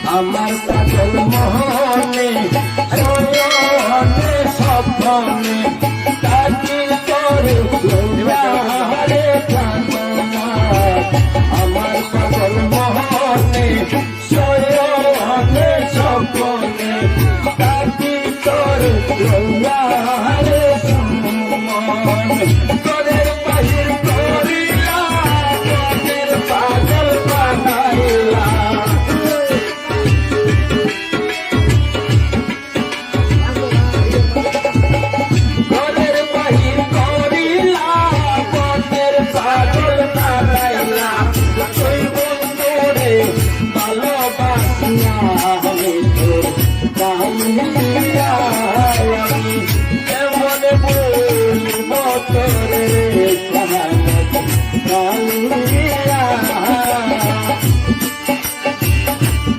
আমার পাগল মোহনে শয়নে স্বপ্নে তাকি করে রে কামনা আমার পাগল মোহনে শয়নে স্বপ্নে তাকি করে রে তোদের বাহির করিলা তোদের পাগল বানাইলা তোদের বাহির করিলা তোদের পাগল বানাইলা তুই বন্ধুরে ভালোবাসিয়া আমি তোর কাহিয়া